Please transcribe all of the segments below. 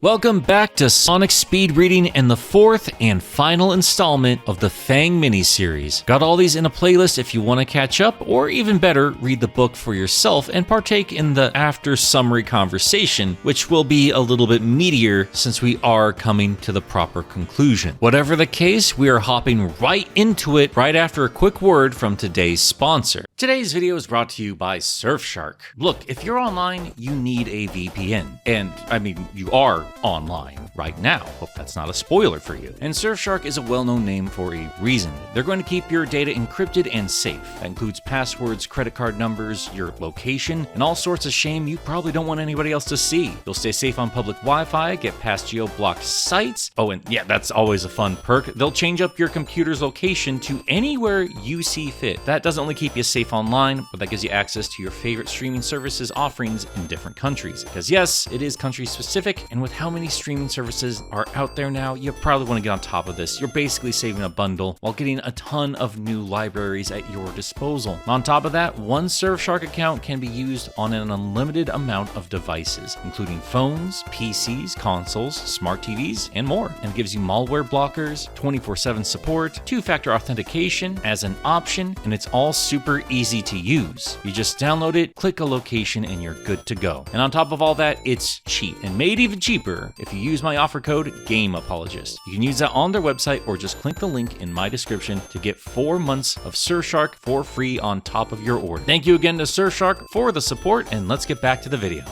Welcome back to Sonic Speed Reading and the fourth and final installment of the Fang miniseries. Got all these in a playlist if you want to catch up, or even better, read the book for yourself and partake in the after summary conversation, which will be a little bit meatier since we are coming to the proper conclusion. Whatever the case, we are hopping right into it right after a quick word from today's sponsor. Today's video is brought to you by Surfshark. Look, if you're online, you need a VPN. And, I mean, you are online right now. Hope that's not a spoiler for you. And Surfshark is a well-known name for a reason. They're going to keep your data encrypted and safe. That includes passwords, credit card numbers, your location, and all sorts of shame you probably don't want anybody else to see. You'll stay safe on public Wi-Fi, get past geo-blocked sites. Oh, and yeah, that's always a fun perk. They'll change up your computer's location to anywhere you see fit. That doesn't only keep you safe online, but that gives you access to your favorite streaming services offerings in different countries. Because yes, it is country specific, and with how many streaming services are out there now, you probably want to get on top of this. You're basically saving a bundle while getting a ton of new libraries at your disposal. On top of that, one Surfshark account can be used on an unlimited amount of devices, including phones, PCs, consoles, smart TVs, and more. And gives you malware blockers, 24/7 support, two-factor authentication as an option, and it's all super easy to use. You just download it, click a location, and you're good to go. And on top of all that, it's cheap, and made even cheaper if you use my offer code GameApologist. You can use that on their website or just click the link in my description to get 4 months of Surfshark for free on top of your order. Thank you again to Surfshark for the support, and let's get back to the video.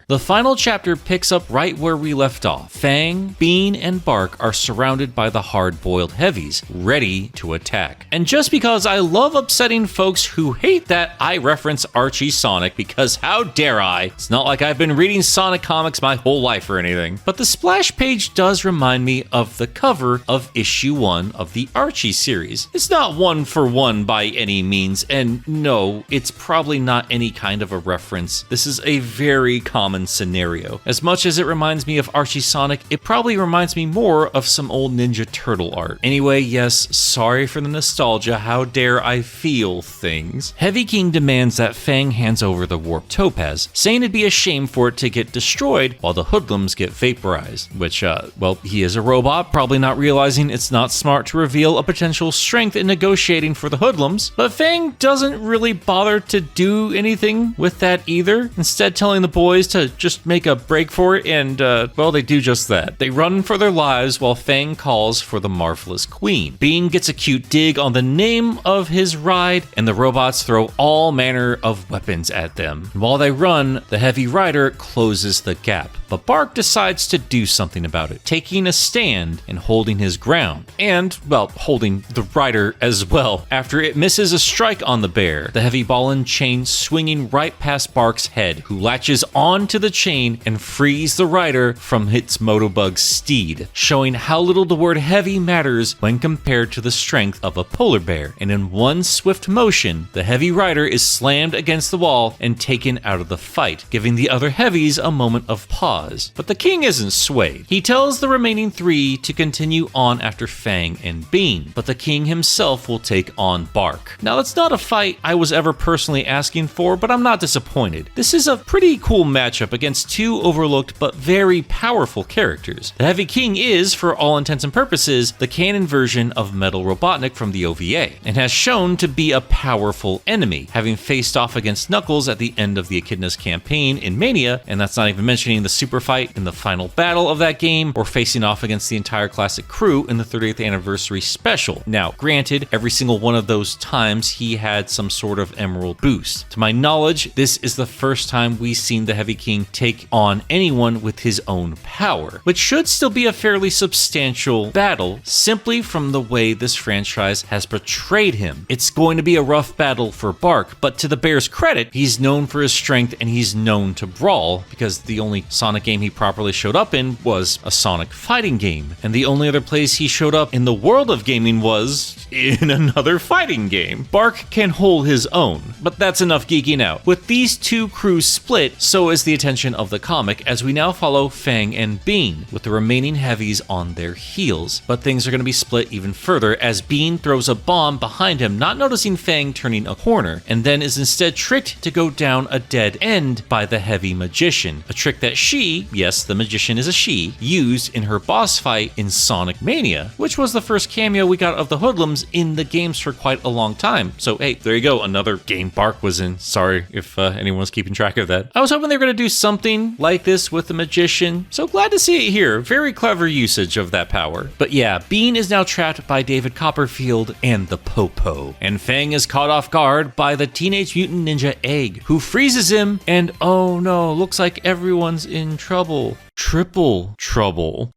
The final chapter picks up right where we left off. Fang, Bean, and Bark are surrounded by the Hard Boiled Heavies, ready to attack. And just because I love upsetting folks who hate that I reference Archie Sonic, because how dare I? It's not like I've been reading Sonic comics my whole life or anything. But the splash page does remind me of the cover of issue 1 of the Archie series. It's not one for one by any means, and no, it's probably not any kind of a reference. This is a very common scenario. As much as it reminds me of Archie Sonic, it probably reminds me more of some old Ninja Turtle art. Anyway, yes, sorry for the nostalgia, how dare I feel things. Heavy King demands that Fang hands over the Warp Topaz, saying it'd be a shame for it to get destroyed while the Hoodlums get vaporized, which, well, he is a robot, probably not realizing it's not smart to reveal a potential strength in negotiating for the Hoodlums, but Fang doesn't really bother to do anything with that either, instead telling the boys to just make a break for it, and, well, they do just that. They run for their lives while Fang calls for the Marvelous Queen. Bean gets a cute dig on the name of his ride, and the robots throw all manner of weapons at them. And while they run, the Heavy Rider closes the gap, but Bark decides to do something about it, taking a stand and holding his ground. And, well, holding the rider as well, after it misses a strike on the bear, the heavy ball and chain swinging right past Bark's head, who latches on to the chain and frees the rider from its Motobug steed, showing how little the word heavy matters when compared to the strength of a polar bear. And in one swift motion, the heavy rider is slammed against the wall and taken out of the fight, giving the other heavies a moment of pause. But the king isn't swayed. He tells the remaining 3 to continue on after Fang and Bean, but the king himself will take on Bark. Now, that's not a fight I was ever personally asking for, but I'm not disappointed. This is a pretty cool matchup against 2 overlooked but very powerful characters. The Heavy King is, for all intents and purposes, the canon version of Metal Robotnik from the OVA, and has shown to be a powerful enemy, having faced off against Knuckles at the end of the Echidna's campaign in Mania, and that's not even mentioning the super fight in the final battle of that game, or facing off against the entire classic crew in the 30th anniversary special. Now, granted, every single one of those times he had some sort of emerald boost. To my knowledge, this is the first time we've seen the Heavy King take on anyone with his own power, which should still be a fairly substantial battle simply from the way this franchise has portrayed him. It's going to be a rough battle for Bark, but to the bear's credit, he's known for his strength and he's known to brawl, because the only Sonic game he properly showed up in was a Sonic fighting game, and the only other place he showed up in the world of gaming was in another fighting game. Bark can hold his own, but that's enough geeking out. With these two crews split, so is the attention of the comic, as we now follow Fang and Bean, with the remaining heavies on their heels. But things are going to be split even further, as Bean throws a bomb behind him, not noticing Fang turning a corner, and then is instead tricked to go down a dead end by the heavy magician. A trick that she, yes, the magician is a she, used in her boss fight in Sonic Mania, which was the first cameo we got of the Hoodlums in the games for quite a long time. So hey, there you go, another game Bark was in. Sorry if anyone was keeping track of that. I was hoping they were going to do something like this with the magician, so glad to see it here. Very clever usage of that power. But yeah, Bean is now trapped by David Copperfield and the Popo, and Fang is caught off guard by the Teenage Mutant Ninja Egg, who freezes him, and oh no, looks like everyone's in trouble. Triple trouble.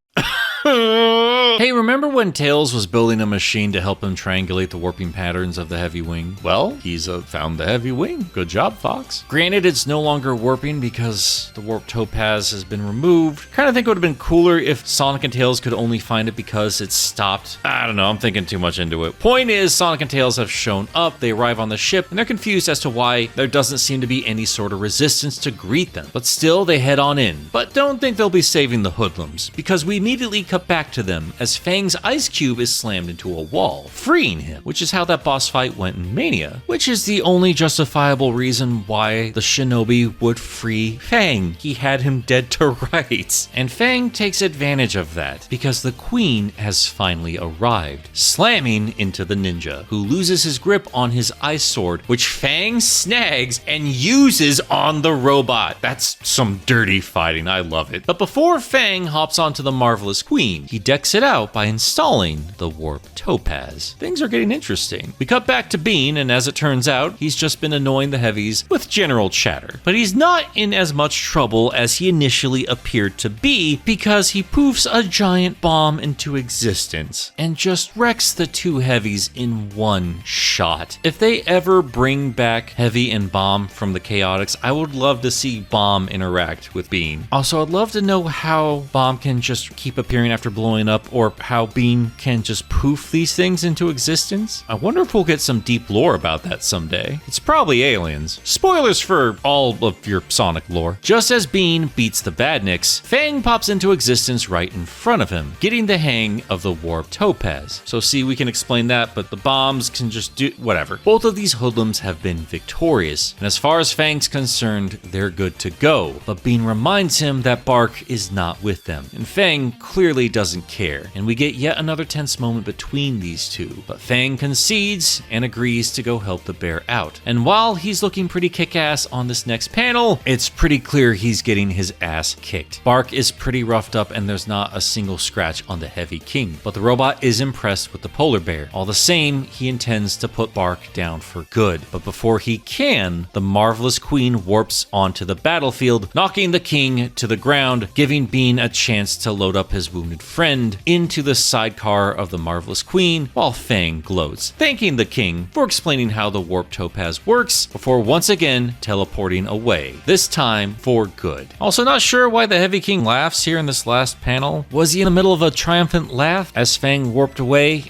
Hey, remember when Tails was building a machine to help him triangulate the warping patterns of the heavy wing? Well, he's found the heavy wing. Good job, Fox. Granted, it's no longer warping because the warp topaz has been removed. Kind of think it would have been cooler if Sonic and Tails could only find it because it stopped. I don't know, I'm thinking too much into it. Point is, Sonic and Tails have shown up, they arrive on the ship, and they're confused as to why there doesn't seem to be any sort of resistance to greet them. But still, they head on in. But don't think they'll be saving the Hoodlums, because we immediately cut back to them as Fang's ice cube is slammed into a wall, freeing him, which is how that boss fight went in Mania, which is the only justifiable reason why the shinobi would free Fang. He had him dead to rights. And Fang takes advantage of that, because the queen has finally arrived, slamming into the ninja, who loses his grip on his ice sword, which Fang snags and uses on the robot. That's some dirty fighting, I love it. But before Fang hops onto the Marvelous Queen, he decks it out by installing the warp topaz. Things are getting interesting. We cut back to Bean, and as it turns out, he's just been annoying the heavies with general chatter. But he's not in as much trouble as he initially appeared to be, because he poofs a giant bomb into existence and just wrecks the two heavies in one shot. If they ever bring back Heavy and Bomb from the Chaotix, I would love to see Bomb interact with Bean. Also, I'd love to know how Bomb can just keep appearing after blowing up, or how Bean can just poof these things into existence. I wonder if we'll get some deep lore about that someday. It's probably aliens. Spoilers for all of your Sonic lore. Just as Bean beats the Badniks, Fang pops into existence right in front of him, getting the hang of the warp topaz. So see, we can explain that, but the bombs can just do whatever. Both of these hoodlums have been victorious, and as far as Fang's concerned, they're good to go. But Bean reminds him that Bark is not with them, and Fang clearly doesn't care, and we get yet another tense moment between these two. But Fang concedes and agrees to go help the bear out. And while he's looking pretty kick-ass on this next panel, it's pretty clear he's getting his ass kicked. Bark is pretty roughed up, and there's not a single scratch on the Heavy King, but the robot is impressed with the polar bear. All the same, he intends to put Bark down for good. But before he can, the Marvelous Queen warps onto the battlefield, knocking the king to the ground, giving Bean a chance to load up his wounded friend into the sidecar of the Marvelous Queen, while Fang gloats, thanking the king for explaining how the warp topaz works, before once again teleporting away, this time for good. Also, not sure why the Heavy King laughs here in this last panel. Was he in the middle of a triumphant laugh as Fang warped away?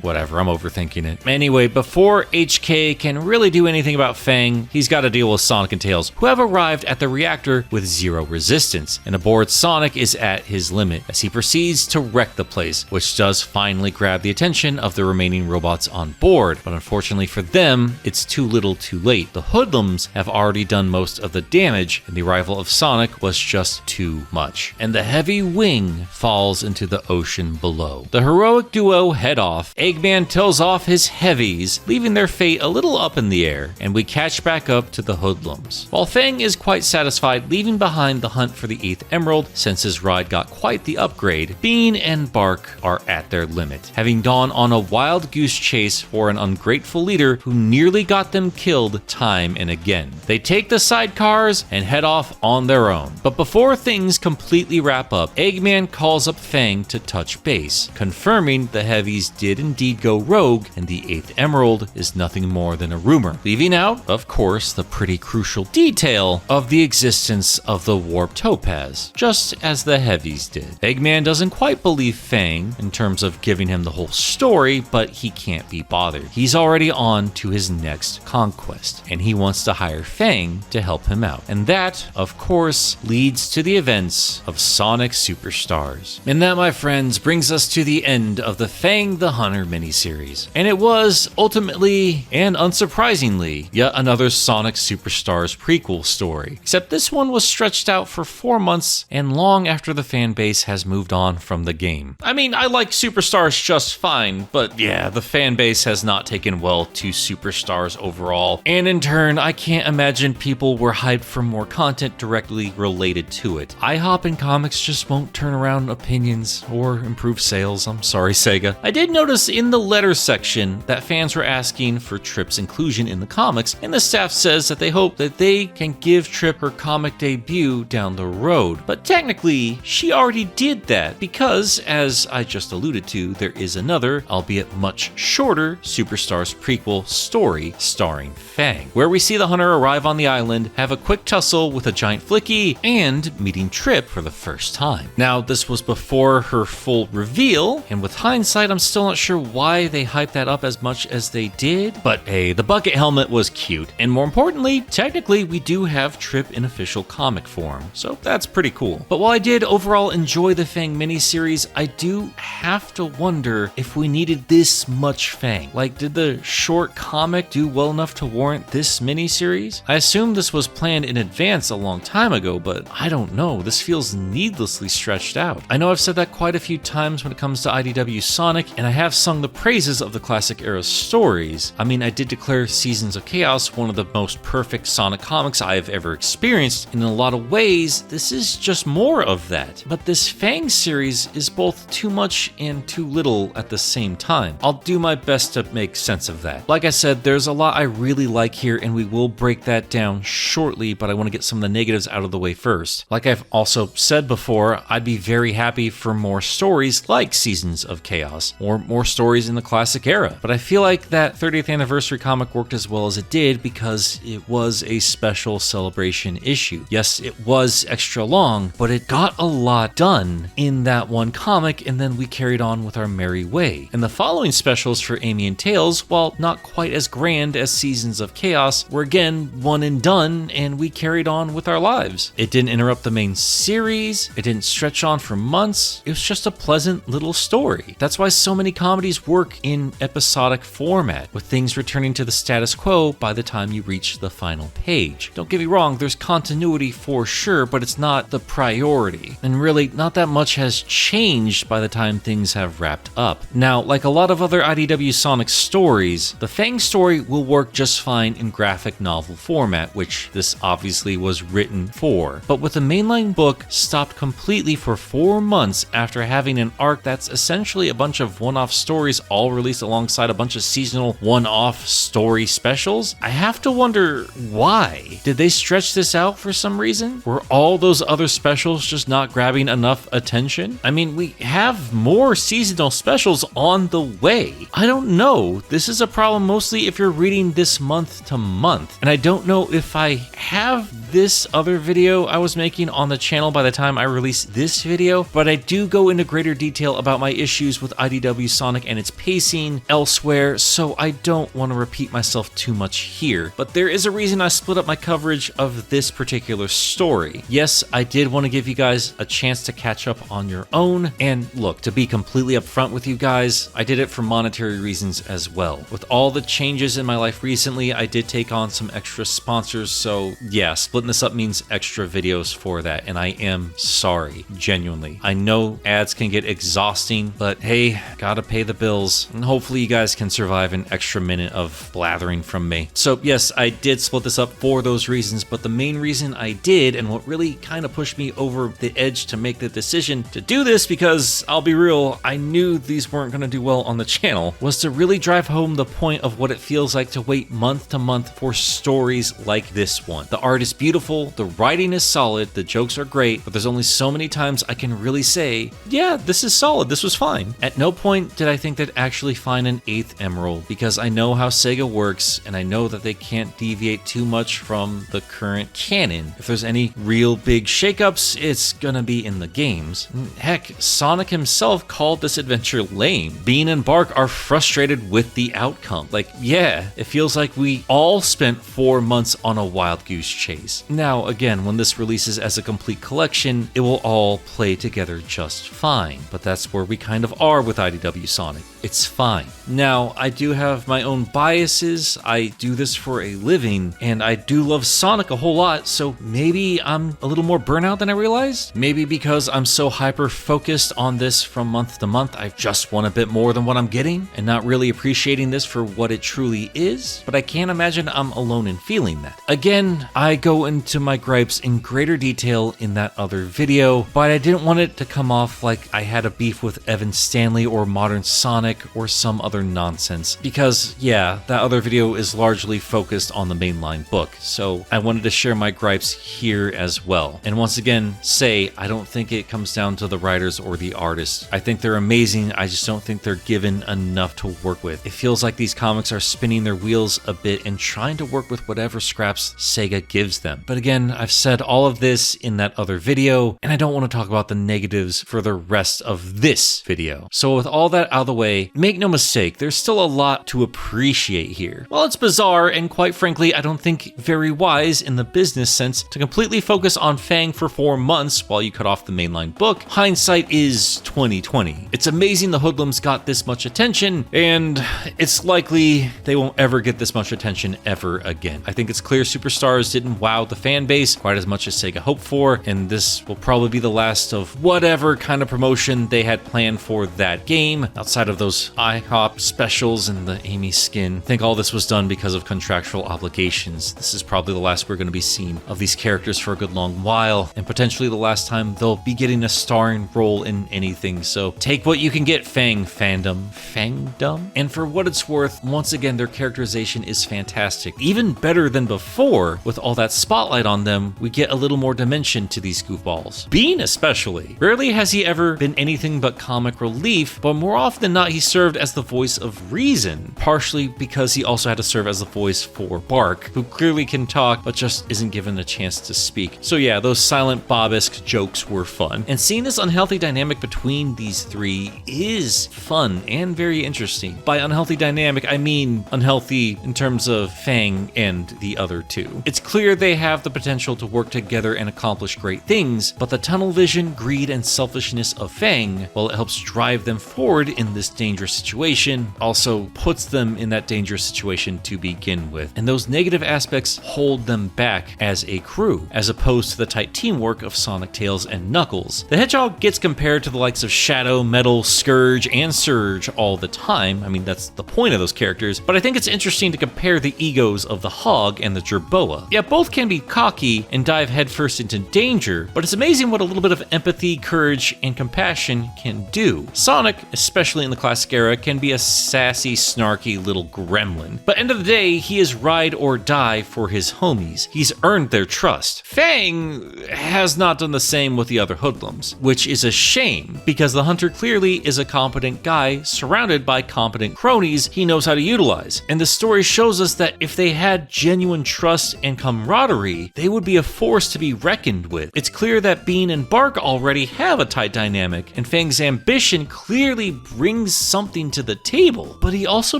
Whatever, I'm overthinking it. Anyway, before HK can really do anything about Fang, he's got to deal with Sonic and Tails, who have arrived at the reactor with zero resistance, and aboard Sonic is at his limit as he proceeds to wreck the place, which does finally grab the attention of the remaining robots on board. But unfortunately for them, it's too little too late. The Hoodlums have already done most of the damage, and the arrival of Sonic was just too much. And the Heavy Wing falls into the ocean below. The heroic duo head off. Eggman tells off his heavies, leaving their fate a little up in the air, and we catch back up to the Hoodlums. While Fang is quite satisfied leaving behind the hunt for the 8th Emerald, since his ride got quite the upgrade, Bean and Bark are at their limit, having gone on a wild goose chase for an ungrateful leader who nearly got them killed time and again. They take the sidecars and head off on their own. But before things completely wrap up, Eggman calls up Fang to touch base, confirming the heavies did indeed go rogue and the 8th Emerald is nothing more than a rumor, leaving out, of course, the pretty crucial detail of the existence of the warp topaz, just as the heavies did. Eggman doesn't quite believe save Fang in terms of giving him the whole story, but he can't be bothered. He's already on to his next conquest, and he wants to hire Fang to help him out. And that, of course, leads to the events of Sonic Superstars. And that, my friends, brings us to the end of the Fang the Hunter miniseries. And it was, ultimately and unsurprisingly, yet another Sonic Superstars prequel story. Except this one was stretched out for 4 months and long after the fan base has moved on from the game. I mean, I like Superstars just fine, but yeah, the fan base has not taken well to Superstars overall. And in turn, I can't imagine people were hyped for more content directly related to it. IHOP and comics just won't turn around opinions or improve sales. I'm sorry, Sega. I did notice in the letter section that fans were asking for Trip's inclusion in the comics, and the staff says that they hope that they can give Trip her comic debut down the road. But technically, she already did that because, as I just alluded to, there is another, albeit much shorter, Superstars prequel story starring Fang, where we see the hunter arrive on the island, have a quick tussle with a giant Flicky, and meeting Trip for the first time. Now, this was before her full reveal, and with hindsight, I'm still not sure why they hyped that up as much as they did, but hey, the bucket helmet was cute, and more importantly, technically, we do have Trip in official comic form, so that's pretty cool. But while I did overall enjoy the Fang miniseries, I do have to wonder if we needed this much Fang. Like, did the short comic do well enough to warrant this miniseries? I assume this was planned in advance a long time ago, but I don't know, this feels needlessly stretched out. I know I've said that quite a few times when it comes to IDW Sonic, and I have sung the praises of the classic era stories. I mean, I did declare Seasons of Chaos one of the most perfect Sonic comics I have ever experienced, and in a lot of ways, this is just more of that. But this Fang series is both too much and too little at the same time. I'll do my best to make sense of that. Like I said, there's a lot I really like here, and we will break that down shortly, but I want to get some of the negatives out of the way first. Like I've also said before, I'd be very happy for more stories like Seasons of Chaos, or more stories in the classic era. But I feel like that 30th anniversary comic worked as well as it did because it was a special celebration issue. Yes, it was extra long, but it got a lot done in that one comic, and then we carried on with our merry way. And the following specials for Amy and Tails, while not quite as grand as Seasons of Chaos, were again one and done, and we carried on with our lives. It didn't interrupt the main series, it didn't stretch on for months, it was just a pleasant little story. That's why so many comedies work in episodic format, with things returning to the status quo by the time you reach the final page. Don't get me wrong, there's continuity for sure, but it's not the priority. And really, not that much has changed by the time things have wrapped up. Now, like a lot of other IDW Sonic stories, the Fang story will work just fine in graphic novel format, which this obviously was written for. But with the mainline book stopped completely for 4 months after having an arc that's essentially a bunch of one-off stories all released alongside a bunch of seasonal one-off story specials, I have to wonder why. Did they stretch this out for some reason? Were all those other specials just not grabbing enough attention? I mean, we have more seasonal specials on the way. I don't know. This is a problem mostly if you're reading this month to month. And I don't know if I have this other video I was making on the channel by the time I release this video, but I do go into greater detail about my issues with IDW Sonic and its pacing elsewhere, so I don't want to repeat myself too much here. But there is a reason I split up my coverage of this particular story. Yes, I did want to give you guys a chance to catch up on your own, and look, to be completely upfront with you guys, I did it for monetary reasons as well. With all the changes in my life recently, I did take on some extra sponsors, so yeah, splitting this up means extra videos for that, and I am sorry, genuinely. I know ads can get exhausting, but hey, gotta pay the bills, and hopefully you guys can survive an extra minute of blathering from me. So yes, I did split this up for those reasons, but the main reason I did, and what really kind of pushed me over the edge to make the decision to do this, because I'll be real, I knew these weren't going to do well on the channel, was to really drive home the point of what it feels like to wait month to month for stories like this one. The art is beautiful, the writing is solid, the jokes are great, but there's only so many times I can really say, yeah, this is solid, this was fine. At no point did I think they'd actually find an 8th emerald, because I know how Sega works, and I know that they can't deviate too much from the current canon. If there's any real big shakeups, it's gonna be in the games. Heck, Sonic Sonic himself called this adventure lame. Bean and Bark are frustrated with the outcome. Like, yeah, it feels like we all spent 4 months on a wild goose chase. Now, again, when this releases as a complete collection, it will all play together just fine. But that's where we kind of are with IDW Sonic. It's fine. Now, I do have my own biases. I do this for a living, and I do love Sonic a whole lot, so maybe I'm a little more burnout than I realized. Maybe because I'm so hyper-focused on this from month to month, I just want a bit more than what I'm getting, and not really appreciating this for what it truly is. But I can't imagine I'm alone in feeling that. Again, I go into my gripes in greater detail in that other video, but I didn't want it to come off like I had a beef with Evan Stanley or Modern Sonic or some other nonsense. Because, yeah, that other video is largely focused on the mainline book, so I wanted to share my gripes here as well. And once again, I don't think it comes down to the writers or the artists. I think they're amazing, I just don't think they're given enough to work with. It feels like these comics are spinning their wheels a bit and trying to work with whatever scraps Sega gives them. But again, I've said all of this in that other video, and I don't want to talk about the negatives for the rest of this video. So with all that out of the way, make no mistake, there's still a lot to appreciate here. While it's bizarre, and quite frankly, I don't think very wise in the business sense to completely focus on Fang for 4 months while you cut off the mainline book, hindsight is 2020. It's amazing the Hoodlums got this much attention, and it's likely they won't ever get this much attention ever again. I think it's clear Superstars didn't wow the fan base quite as much as Sega hoped for, and this will probably be the last of whatever kind of promotion they had planned for that game, outside of those IHOP specials and the Amy skin. I think all this was done because of contractual obligations. This is probably the last we're going to be seeing of these characters for a good long while, and potentially the last time they'll be getting a starring role in anything. So take what you can get, Fang fandom. Fangdom? And for what it's worth, once again, their characterization is fantastic. Even better than before. With all that spotlight on them, we get a little more dimension to these goofballs. Bean especially. Rarely has he ever been anything but comic relief, but more often than not, he served as the voice of reason. Partially because he also had to serve as the voice for Bark, who clearly can talk, but just isn't given a chance to speak. So yeah, those silent Bob-esque jokes were fun. And seeing this unhealthy dynamic between these three is fun and very interesting. By unhealthy dynamic, I mean unhealthy in terms of Fang and the other two. It's clear they have the potential to work together and accomplish great things, but the tunnel vision, greed, and selfishness of Fang, while it helps drive them forward in this dangerous situation, also puts them in that dangerous situation to begin with. And those negative aspects hold them back as a crew, as opposed to the tight teamwork of Sonic, Tails, and Knuckles. The Hedgehog gets compared to the likes of Shadow, Metal, Scourge, and Surge all the time. I mean, that's the point of those characters, but I think it's interesting to compare the egos of the Hog and the Jerboa. Yeah, both can be cocky and dive headfirst into danger, but it's amazing what a little bit of empathy, courage, and compassion can do. Sonic, especially in the classic era, can be a sassy, snarky little gremlin, but end of the day, he is ride or die for his homies. He's earned their trust. Fang has not done the same with the other Hoodlums, which is a shame, because the Hunter clearly is a competent guy surrounded by competent cronies he knows how to utilize. And the story shows us that if they had genuine trust and camaraderie, they would be a force to be reckoned with. It's clear that Bean and Bark already have a tight dynamic, and Fang's ambition clearly brings something to the table, but he also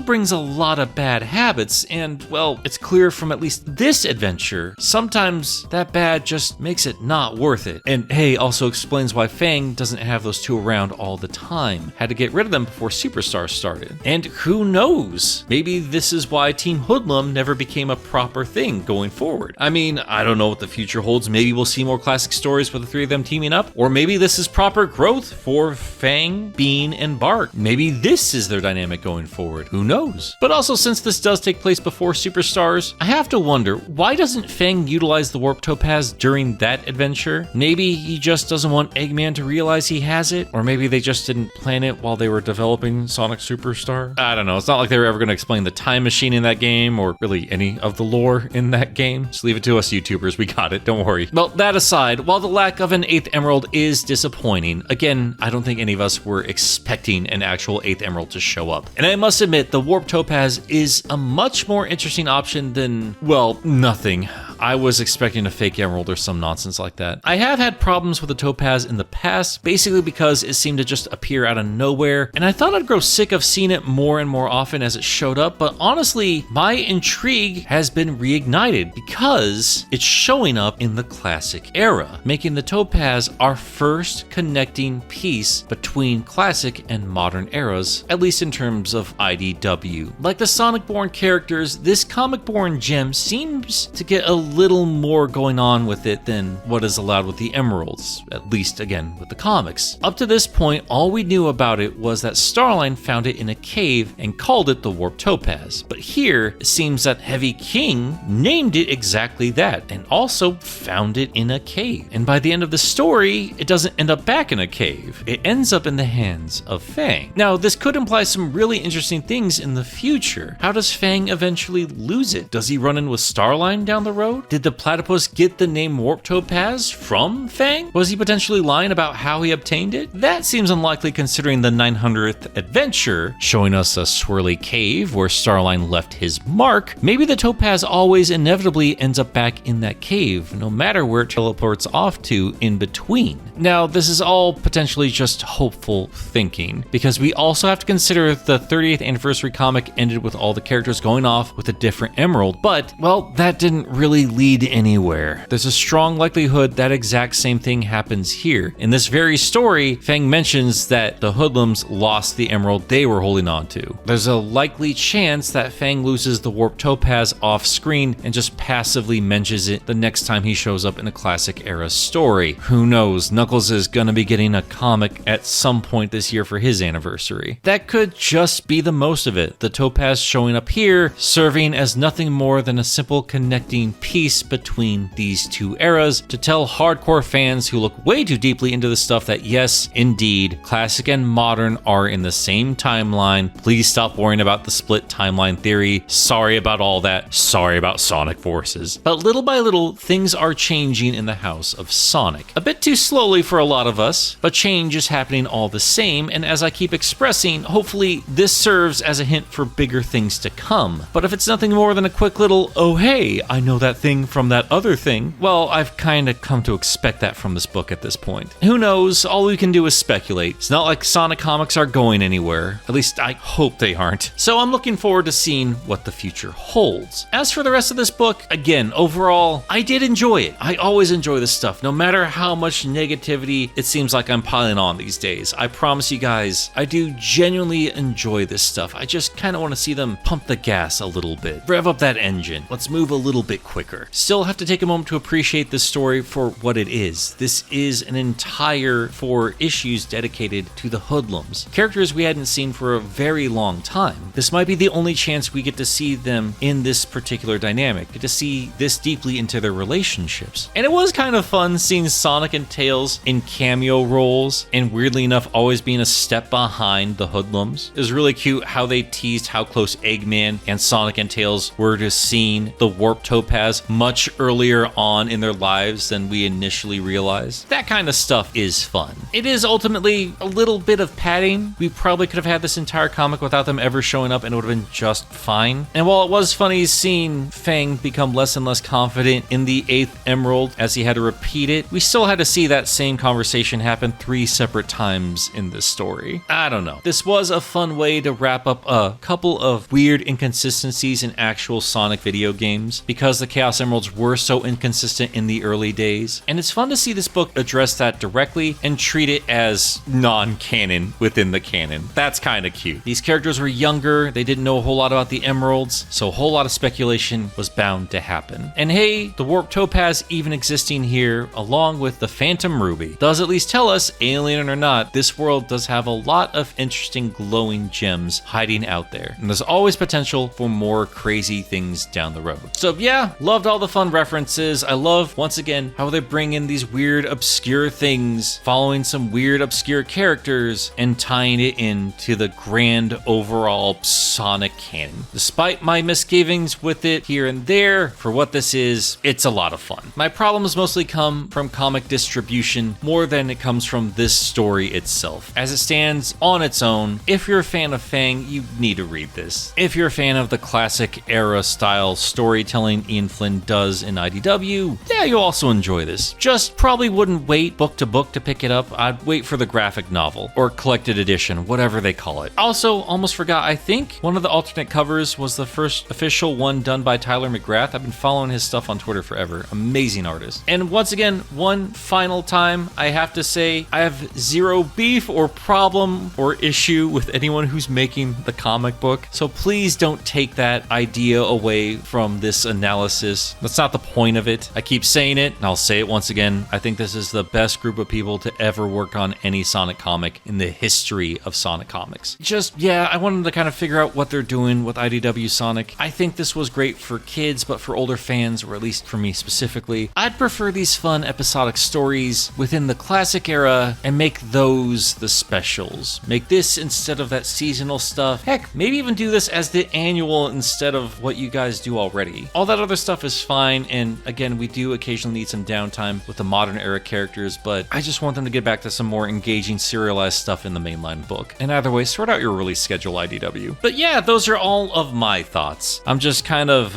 brings a lot of bad habits, and, well, it's clear from at least this adventure, sometimes that bad just makes it not worth it. And hey, also explains why Fang doesn't have those two around all the time. Had to get rid of them before Superstars started. And who knows? Maybe this is why Team Hoodlum never became a proper thing going forward. I mean, I don't know what the future holds. Maybe we'll see more classic stories with the three of them teaming up, or maybe this is proper growth for Fang, Bean, and Bark. Maybe this is their dynamic going forward. Who knows? But also, since this does take place before Superstars, I have to wonder, why doesn't Fang utilize the Warp Topaz during that adventure? Maybe he just doesn't want Eggman to realize he has it, or maybe they just didn't plan it while they were developing Sonic Superstar. I don't know. It's not like they were ever going to explain the time machine in that game, or really any of the lore in that game. Just leave it to us YouTubers. We got it. Don't worry. Well, that aside, while the lack of an 8th Emerald is disappointing, again, I don't think any of us were expecting an actual 8th Emerald to show up. And I must admit, the Warp Topaz is a much more interesting option than, well, nothing. I was expecting a fake emerald or some nonsense like that. I have had problems with the topaz in the past, basically because it seemed to just appear out of nowhere, and I thought I'd grow sick of seeing it more and more often as it showed up, but honestly, my intrigue has been reignited because it's showing up in the classic era, making the topaz our first connecting piece between classic and modern eras, at least in terms of IDW. Like the Sonic-born characters, this comic-born gem seems to get a little more going on with it than what is allowed with the emeralds, at least again with the comics. Up to this point, all we knew about it was that Starline found it in a cave and called it the Warp Topaz. But here, it seems that Heavy King named it exactly that, and also found it in a cave. And by the end of the story, it doesn't end up back in a cave. It ends up in the hands of Fang. Now, this could imply some really interesting things in the future. How does Fang eventually lose it? Does he run in with Starline down the road? Did the platypus get the name Warp Topaz from Fang? Was he potentially lying about how he obtained it? That seems unlikely considering the 900th adventure, showing us a swirly cave where Starline left his mark. Maybe the topaz always inevitably ends up back in that cave, no matter where it teleports off to in between. Now, this is all potentially just hopeful thinking, because we also have to consider the 30th anniversary comic ended with all the characters going off with a different emerald, but, well, that didn't really lead anywhere. There's a strong likelihood that exact same thing happens here. In this very story, Fang mentions that the Hoodlums lost the emerald they were holding on to. There's a likely chance that Fang loses the Warp Topaz off screen and just passively mentions it the next time he shows up in a classic era story. Who knows? Knuckles is gonna be getting a comic at some point this year for his anniversary. That could just be the most of it. The topaz showing up here, serving as nothing more than a simple connecting piece between these two eras to tell hardcore fans who look way too deeply into the stuff that yes, indeed, classic and modern are in the same timeline. Please stop worrying about the split timeline theory. Sorry about all that. Sorry about Sonic Forces. But little by little, things are changing in the house of Sonic. A bit too slowly for a lot of us, but change is happening all the same, and as I keep expressing, hopefully this serves as a hint for bigger things to come. But if it's nothing more than a quick little, oh hey, I know that thing from that other thing, well, I've kinda come to expect that from this book at this point. Who knows, all we can do is speculate. It's not like Sonic comics are going anywhere. At least I hope they aren't. So I'm looking forward to seeing what the future holds. As for the rest of this book, again, overall, I did enjoy it. I always enjoy this stuff, no matter how much negativity it seems like I'm piling on these days. I promise you guys, I do genuinely enjoy this stuff. I just kind of want to see them pump the gas a little bit. Rev up that engine. Let's move a little bit quicker. Still have to take a moment to appreciate this story for what it is. This is an entire 4 issues dedicated to the Hoodlums, characters we hadn't seen for a very long time. This might be the only chance we get to see them in this particular dynamic, get to see this deeply into their relationships. And it was kind of fun seeing Sonic and Tails in cameo roles, and weirdly enough always being a step behind the Hoodlums. It was really cute how they teased how close Eggman and Sonic and Tails were to seeing the Warp Topaz much earlier on in their lives than we initially realized. That kind of stuff is fun. It is ultimately a little bit of padding. We probably could have had this entire comic without them ever showing up and it would have been just fine. And while it was funny seeing Fang become less and less confident in the 8th Emerald as he had to repeat it, we still had to see that same conversation happen 3 separate times in this story. I don't know. This was a fun way to wrap up a couple of weird inconsistencies in actual Sonic video games because the Chaos Emeralds were so inconsistent in the early days. And it's fun to see this book address that directly and treat it as non-canon within the canon. That's kind of cute. These characters were younger, they didn't know a whole lot about the emeralds, so a whole lot of speculation was bound to happen. And hey, the Warp Topaz even existing here, along with the Phantom Ruby, does at least tell us, alien or not, this world does have a lot of interesting glowing gems hiding out there. And there's always potential for more crazy things down the road. So yeah, loved all the fun references. I love, once again, how they bring in these weird, obscure things, following some weird, obscure characters, and tying it into the grand overall Sonic canon. Despite my misgivings with it here and there, for what this is, it's a lot of fun. My problems mostly come from comic distribution more than it comes from this story itself. As it stands on its own, if you're a fan of Fang, you need to read this. If you're a fan of the classic era style storytelling Ian Flynn McFarlane does in IDW, yeah, you'll also enjoy this. Just probably wouldn't wait book to book to pick it up. I'd wait for the graphic novel or collected edition, whatever they call it. Also, almost forgot, I think one of the alternate covers was the first official one done by Tyler McGrath. I've been following his stuff on Twitter forever. Amazing artist. And once again, one final time, I have to say, I have zero beef or problem or issue with anyone who's making the comic book. So please don't take that idea away from this analysis. That's not the point of it. I keep saying it, and I'll say it once again. I think this is the best group of people to ever work on any Sonic comic in the history of Sonic comics. Just, yeah, I wanted to kind of figure out what they're doing with IDW Sonic. I think this was great for kids, but for older fans, or at least for me specifically, I'd prefer these fun episodic stories within the classic era and make those the specials. Make this instead of that seasonal stuff. Heck, maybe even do this as the annual instead of what you guys do already. All that other stuff is fine, and again, we do occasionally need some downtime with the modern era characters, but I just want them to get back to some more engaging serialized stuff in the mainline book. And either way, sort out your release schedule, IDW. But yeah, those are all of my thoughts. I'm just kind of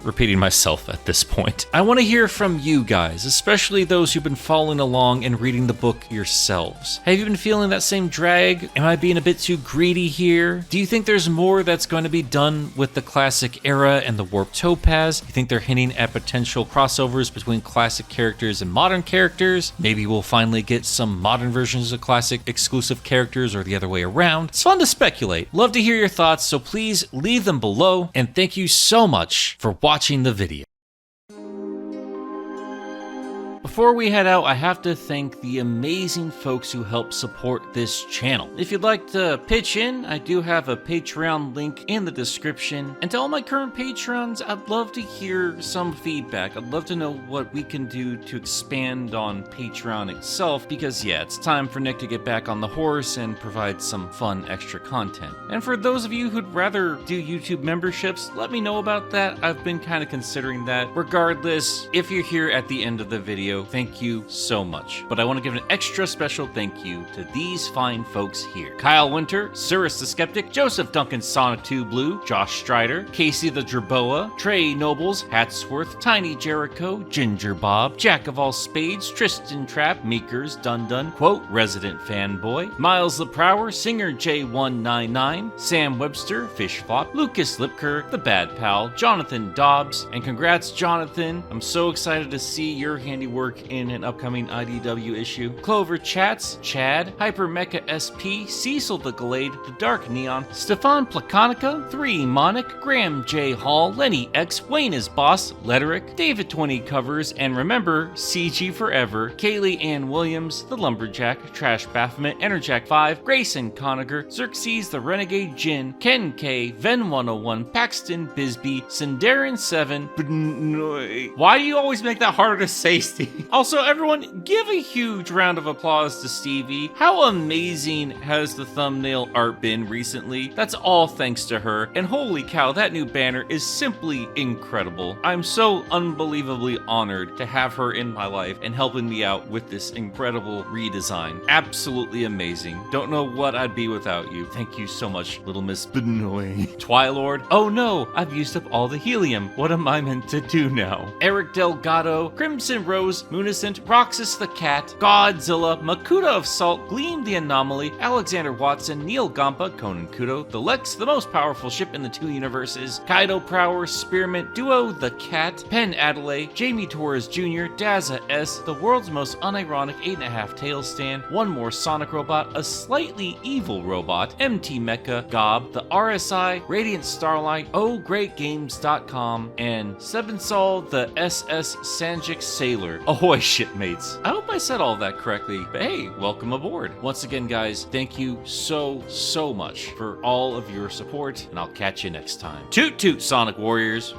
repeating myself at this point. I want to hear from you guys, especially those who've been following along and reading the book yourselves. Have you been feeling that same drag? Am I being a bit too greedy here? Do you think there's more that's going to be done with the classic era and the Warp Topaz? You think they're hinting at potential crossovers between classic characters and modern characters? Maybe we'll finally get some modern versions of classic exclusive characters or the other way around. It's fun to speculate. Love to hear your thoughts, so please leave them below, and thank you so much for watching the video. Before we head out, I have to thank the amazing folks who help support this channel. If you'd like to pitch in, I do have a Patreon link in the description. And to all my current patrons, I'd love to hear some feedback. I'd love to know what we can do to expand on Patreon itself, because yeah, it's time for Nick to get back on the horse and provide some fun extra content. And for those of you who'd rather do YouTube memberships, let me know about that. I've been kind of considering that. Regardless, if you're here at the end of the video, thank you so much. But I want to give an extra special thank you to these fine folks here. Kyle Winter, Cyrus the Skeptic, Joseph Duncan Sonic 2 Blue, Josh Strider, Casey the Jerboa, Trey Nobles, Hatsworth, Tiny Jericho, Ginger Bob, Jack of All Spades, Tristan Trapp, Meekers, Dun Dun, Quote, Resident Fanboy, Miles the Prower, Singer J199, Sam Webster, Fish Flop, Lucas Lipker, The Bad Pal, Jonathan Dobbs, and congrats Jonathan. I'm so excited to see your handiwork in an upcoming IDW issue. Clover Chats, Chad, Hyper Mecha SP, Cecil the Glade, The Dark Neon, Stefan Placonica, 3 Monic, Graham J. Hall, Lenny X, Wayne is Boss, Letteric, David 20 Covers, and remember, CG Forever, Kaylee Ann Williams, The Lumberjack, Trash Baphomet, Enerjack 5, Grayson Conager, Xerxes the Renegade Jin, Ken K, Ven 101, Paxton Bisbee, Sindarin 7, why do you always make that harder to say, Steve? Also, everyone, give a huge round of applause to Stevie. How amazing has the thumbnail art been recently? That's all thanks to her, and holy cow, that new banner is simply incredible. I'm so unbelievably honored to have her in my life and helping me out with this incredible redesign. Absolutely amazing. Don't know what I'd be without you. Thank you so much, little Miss Benoy. Twilord, oh no, I've used up all the helium. What am I meant to do now? Eric Delgado, Crimson Rose, Moonicent, Roxas the Cat, Godzilla, Makuta of Salt, Gleam the Anomaly, Alexander Watson, Neil Gampa, Conan Kudo, the Lex, the most powerful ship in the 2 universes, Kaido Prower, Spearmint, Duo the Cat, Penn Adelaide, Jamie Torres Jr., Daza S, the world's most unironic 8.5 tail stand, one more Sonic robot, a slightly evil robot, MT Mecha, Gob, the RSI, Radiant Starlight, OhGreatGames.com, and Sebensol the SS Sanjik Sailor. Ahoy shipmates. I hope I said all that correctly, but hey, welcome aboard. Once again, guys, thank you so much for all of your support, and I'll catch you next time. Toot toot, Sonic Warriors!